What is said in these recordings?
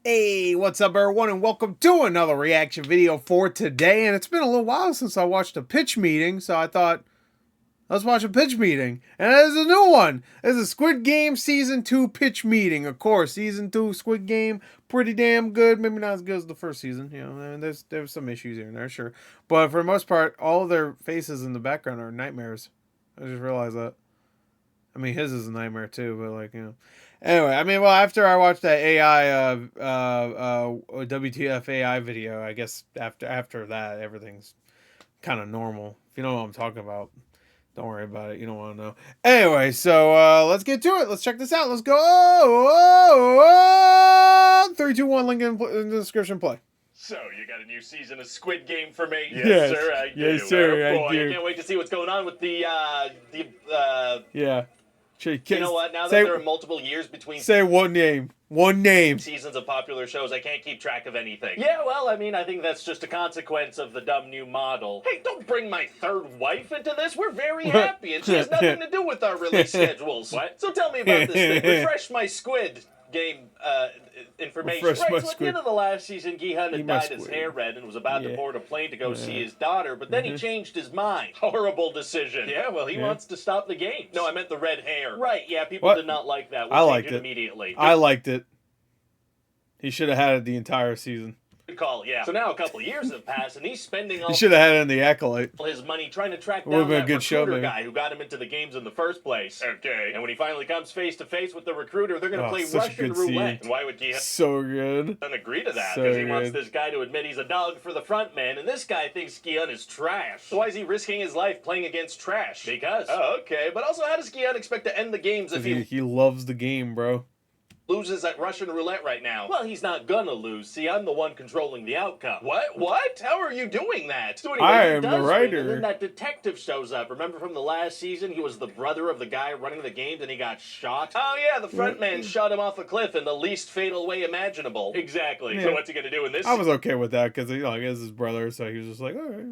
Hey, what's up everyone, and welcome to another reaction video for today. And it's been a little while since I watched a pitch meeting, so I thought, let's watch a pitch meeting. And there's a new one. There's a Squid Game Season 2 pitch meeting. Of course, Season 2 Squid Game, pretty damn good. Maybe not as good as the first season, you know, and there's some issues here and there, sure. But for the most part, all of their faces in the background are nightmares. I just realized that. I mean, his is a nightmare too, but like, you know. Anyway, I mean, well, after I watched that WTF AI video, I guess after that, everything's kind of normal. If you know what I'm talking about, don't worry about it. You don't want to know. Anyway, so let's get to it. Let's check this out. Let's go. 3, 2, 1. Link in the description. Play. So, you got a new season of Squid Game for me? Yes, sir, I do. Yes, sir, oh, boy, I do. I can't wait to see what's going on with Yeah. You know what? Now that there are multiple years between... Say one name. One name. Seasons of popular shows, I can't keep track of anything. Yeah, well, I mean, I think that's just a consequence of the dumb new model. Hey, don't bring my third wife into this. We're very happy, and she has nothing to do with our release schedules. What? So tell me about this thing. Refresh my Squid Game information. Refresh my so at the end of the last season, Gi-hun had dyed his hair red and was about to board a plane to go see his daughter, but then he changed his mind. Horrible decision. Yeah, well, he wants to stop the games. No, I meant the red hair. Right, yeah, people did not like that. I liked it immediately. I liked it. He should have had it the entire season. Good call, yeah. So now a couple of years have passed, and he's spending all... He should have had it in the Acolyte. ...his money trying to track down that recruiter guy who got him into the games in the first place. Okay. And when he finally comes face to face with the recruiter, they're going to play Russian roulette. And why would he so good. agree to that? Because he wants this guy to admit he's a dog for the front man, and this guy thinks Gi-hun is trash. So why is he risking his life playing against trash? Because. Oh, okay. But also, how does Gi-hun expect to end the games if he loves the game, bro. Loses at Russian roulette right now? Well, he's not gonna lose. See, I'm the one controlling the outcome. What? What? How are you doing that? So anyway, I am the writer. And then that detective shows up. Remember from the last season, he was the brother of the guy running the games and he got shot? Oh yeah, the front man shot him off a cliff in the least fatal way imaginable. Exactly. Yeah. So what's he gonna do in this? I was okay with that because, you know, I guess his brother, so he was just like, all right.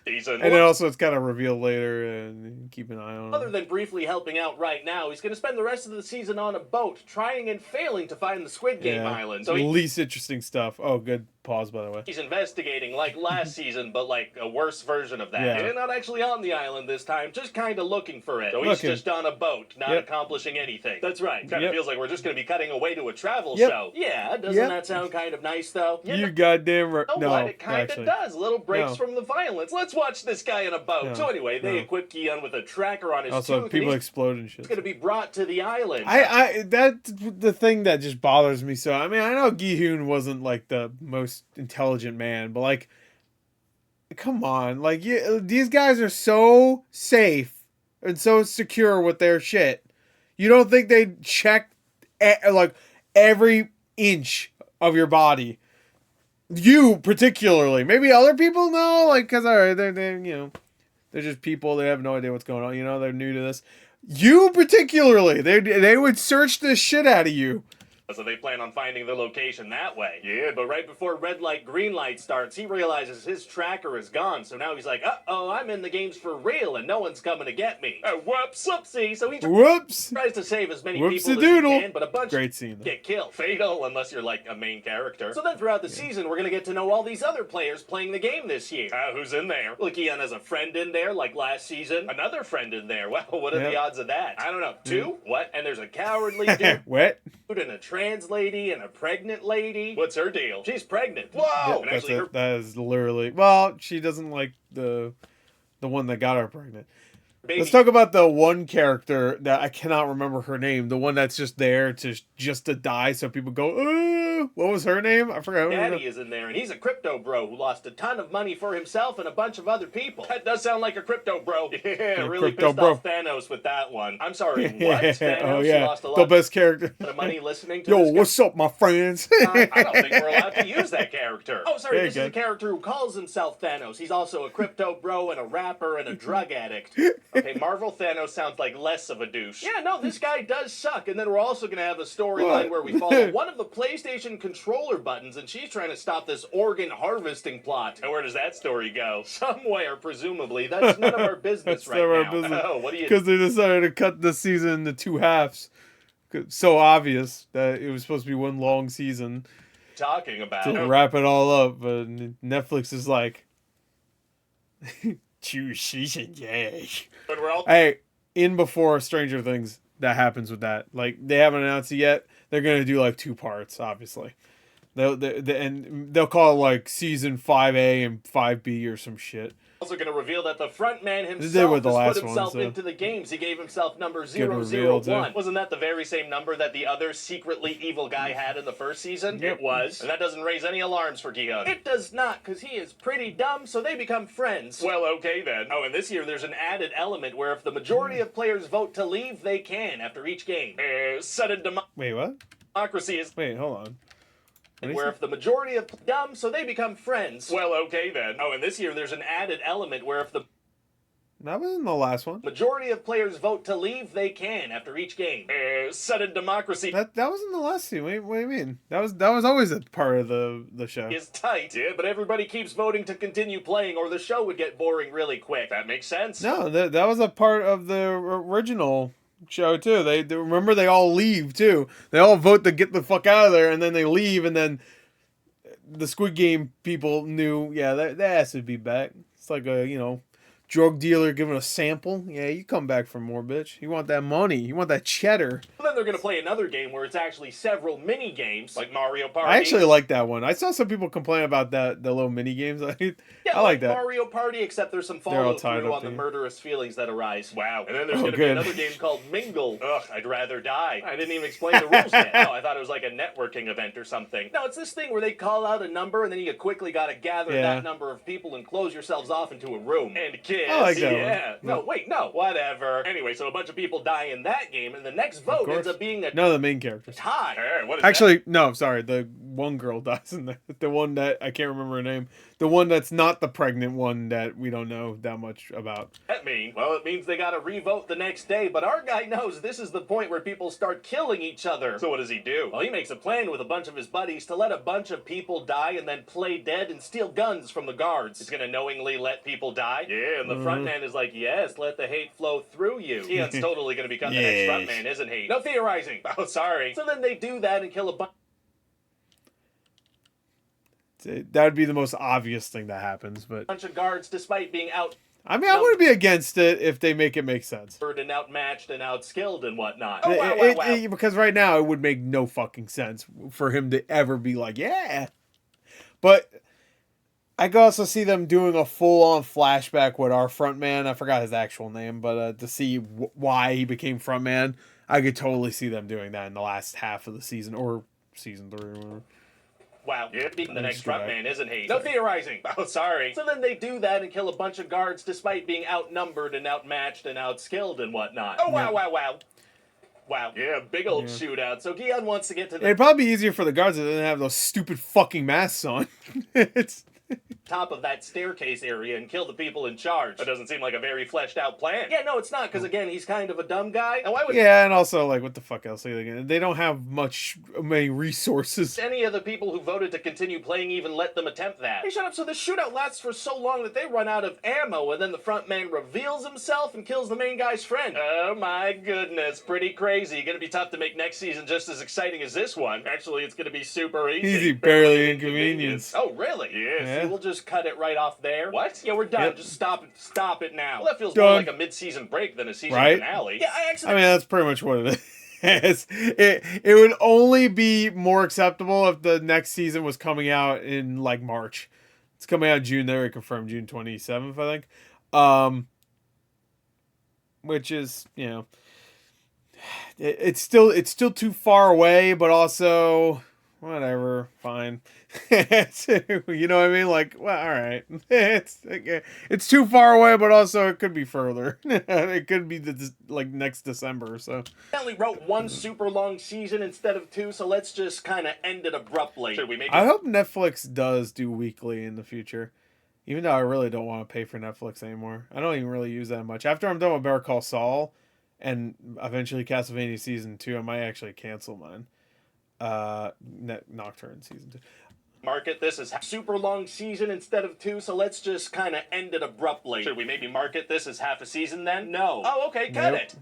And then also it's kind of revealed later, and keep an eye on him. Other than briefly helping out right now, he's going to spend the rest of the season on a boat, trying and failing to find the Squid Game Island. So least interesting stuff. Oh, good pause, by the way. He's investigating like last season, but like a worse version of that. Yeah. And not actually on the island this time, just kind of looking for it. So he's just on a boat, not accomplishing anything. That's right. Kind of feels like we're just going to be cutting away to a travel show. Yeah, doesn't that sound kind of nice, though? You goddamn right. No, it kind of does. Little breaks from the violence. Let's watch this guy in a boat. So anyway, they equip Gi-hun with a tracker on his also, tooth. People explode and shit. He's going to be brought to the island. That's the thing that just bothers me. So, I mean, I know Gi-hun wasn't like the most intelligent man, but like, come on. Like, these guys are so safe and so secure with their shit. You don't think they'd check like every inch of your body? You particularly, maybe other people know, like, because all right, they're you know, they're just people. They have no idea what's going on. You know, they're new to this. You particularly, they would search the shit out of you. So they plan on finding the location that way. Yeah, but right before red light, green light starts, he realizes his tracker is gone. So now he's like, uh-oh, I'm in the games for real, and no one's coming to get me. Whoops. Whoopsie. So he tries to save as many people as he can, but a bunch get killed. Fatal, unless you're like a main character. So then throughout the season, we're going to get to know all these other players playing the game this year. Who's in there? Well, Gi-hun has a friend in there, like last season. Another friend in there. Well, what are the odds of that? I don't know. 2? What? And there's a cowardly dude. What? And a trans lady and a pregnant lady. What's her deal? She's pregnant. Whoa! Yeah, actually, that is literally... Well, she doesn't like the one that got her pregnant. Let's talk about the one character that I cannot remember her name. The one that's just there to die, so people go, "Ooh!" What was her name? I forgot. Daddy is in there, and he's a crypto bro who lost a ton of money for himself and a bunch of other people. That does sound like a crypto bro. Yeah, really pissed off Thanos with that one. I'm sorry, what? Thanos lost a lot the best character. of money listening to Yo, what's up, my friends? I don't think we're allowed to use that character. Oh, sorry, this is a character who calls himself Thanos. He's also a crypto bro and a rapper and a drug addict. Okay, Marvel Thanos sounds like less of a douche. Yeah, no, this guy does suck. And then we're also going to have a storyline where we follow one of the PlayStation controller buttons, and she's trying to stop this organ harvesting plot. And where does that story go? Somewhere, presumably. That's none of our business right now. Oh, what do you... Because they decided to cut the season into 2 halves. So obvious that it was supposed to be one long season. talking about? To wrap it all up, but Netflix is like, But we're all hey, in before Stranger Things, that happens with that. Like, they haven't announced it yet. They're gonna do like 2 parts, obviously. They'll call it like season 5A and 5B or some shit. also going to reveal that the frontman They did himself with the has last put himself one, so. into the games. He gave himself number reveal, 001. too. Wasn't that the very same number that the other secretly evil guy had in the first season? Yep. It was. And that doesn't raise any alarms for Gi-hun. It does not, because he is pretty dumb, so they become friends. Well, okay then. Oh, and this year there's an added element where if the majority of players vote to leave, they can after each game. Sudden Wait, what? democracy is... Wait, hold on. Where if the majority of dumb, so they become friends. Well, okay then. Oh, and this year there's an added element where if the That wasn't the last one. majority of players vote to leave, they can after each game. Sudden democracy That wasn't the last scene. What do you mean? That was always a part of the show. is tight. Yeah, but everybody keeps voting to continue playing or the show would get boring really quick. That makes sense. No, that was a part of the original show too. They remember they all leave too. They all vote to get the fuck out of there, and then they leave, and then the Squid Game people knew, yeah, that has to be back. It's like a drug dealer giving a sample. Yeah, you come back for more, bitch. You want that money. You want that cheddar. Then they're going to play another game where it's actually several mini games, like Mario Party. I actually like that one. I saw some people complain about the little mini games. I like that. Mario Party, except there's some follow through on the murderous feelings that arise. Wow. And then there's going to be another game called Mingle. Ugh, I'd rather die. I didn't even explain the rules yet. No, I thought it was like a networking event or something. No, it's this thing where they call out a number and then you quickly got to gather that number of people and close yourselves off into a room. And kiss. I like that one. No, wait, no. Whatever. Anyway, so a bunch of people die in that game and the next vote ends up being a no, the main characters. tie. What is actually, that? No, sorry. The one girl dies in the one that I can't remember her name. The one that's not the pregnant one that we don't know that much about. That mean? Well, it means they gotta re-vote the next day, but our guy knows this is the point where people start killing each other. So what does he do? Well, he makes a plan with a bunch of his buddies to let a bunch of people die and then play dead and steal guns from the guards. He's gonna knowingly let people die? Yeah, and the front man is like, yes, let the hate flow through you. Keon's totally gonna become the next front man, isn't he? No theorizing. Oh, sorry. So then they do that and kill a bunch. That would be the most obvious thing that happens, but bunch of guards, despite being out. I mean, I wouldn't be against it if they make it make sense. And outmatched and outskilled and whatnot. Because right now it would make no fucking sense for him to ever be like, yeah. But I could also see them doing a full-on flashback with our frontman. I forgot his actual name, but to see why he became frontman, I could totally see them doing that in the last half of the season or season 3 or whatever. Wow, being the next frontman, isn't he? No theorizing. Oh, sorry. So then they do that and kill a bunch of guards despite being outnumbered and outmatched and outskilled and whatnot. Oh, wow, wow, wow. Wow. Yeah, big old shootout. So Gi-hun wants to get to the... It'd probably be easier for the guards if they didn't have those stupid fucking masks on. It's... top of that staircase area and kill the people in charge. That doesn't seem like a very fleshed out plan. Yeah, no, it's not, because again, he's kind of a dumb guy. And why would... yeah, and also, like, what the fuck else are they gonna... They don't have many resources. Any of the people who voted to continue playing even let them attempt that. Hey, shut up. So the shootout lasts for so long that they run out of ammo, and then the front man reveals himself and kills the main guy's friend. Oh my goodness, pretty crazy. Gonna be tough to make next season just as exciting as this one. Actually, it's gonna be super easy. Easy, barely inconvenience. Oh, really? Yeah. We'll just cut it right off there. What? Yeah, we're done. Yep. Just stop it now. Well, that feels more like a mid-season break than a season finale. Yeah, I mean, that's pretty much what it is. It would only be more acceptable if the next season was coming out in like March. It's coming out in June. They already confirmed June 27th, I think. Which is, it's still too far away, but also whatever, fine. You know what I mean? Like, well, all right. It's too far away, but also it could be further. It could be like next December. So I only wrote one super long season instead of 2, so let's just kind of end it abruptly. Should we make it? I hope Netflix does do weekly in the future. Even though I really don't want to pay for Netflix anymore. I don't even really use that much. After I'm done with Better Call Saul and eventually Castlevania Season 2, I might actually cancel mine. Nocturne Season 2. Market this as super long season instead of 2, so let's just kind of end it abruptly. Should we maybe market this as half a season then? No. Oh, okay, cut it.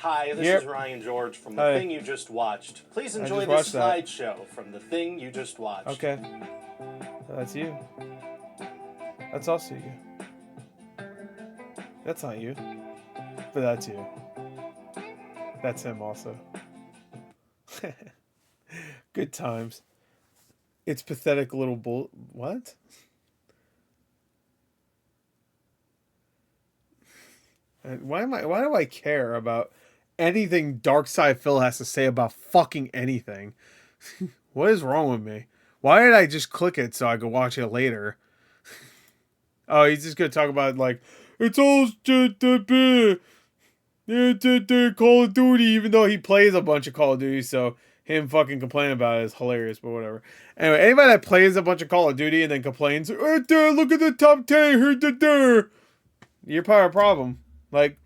Hi, this is Ryan George from The Thing You Just Watched. Please enjoy this slideshow from The Thing You Just Watched. Okay. So that's you. That's also you. That's not you. But that's you. That's him also. Good times. It's pathetic little what? Why do I care about anything Darkside Phil has to say about fucking anything? What is wrong with me? Why did I just click it so I could watch it later? Oh, he's just gonna talk about like it's all Call of Duty, even though he plays a bunch of Call of Duty, so him fucking complaining about it is hilarious, but whatever. Anyway, anybody that plays a bunch of Call of Duty and then complains, look at the top 10, you're part of the problem. Like,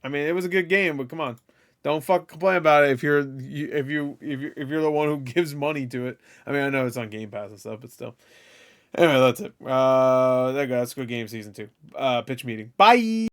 I mean, it was a good game, but come on, don't fucking complain about it if you're the one who gives money to it. I mean, I know it's on Game Pass and stuff, but still. Anyway, that's it. There you go. That's Squid Game season 2. Pitch meeting. Bye.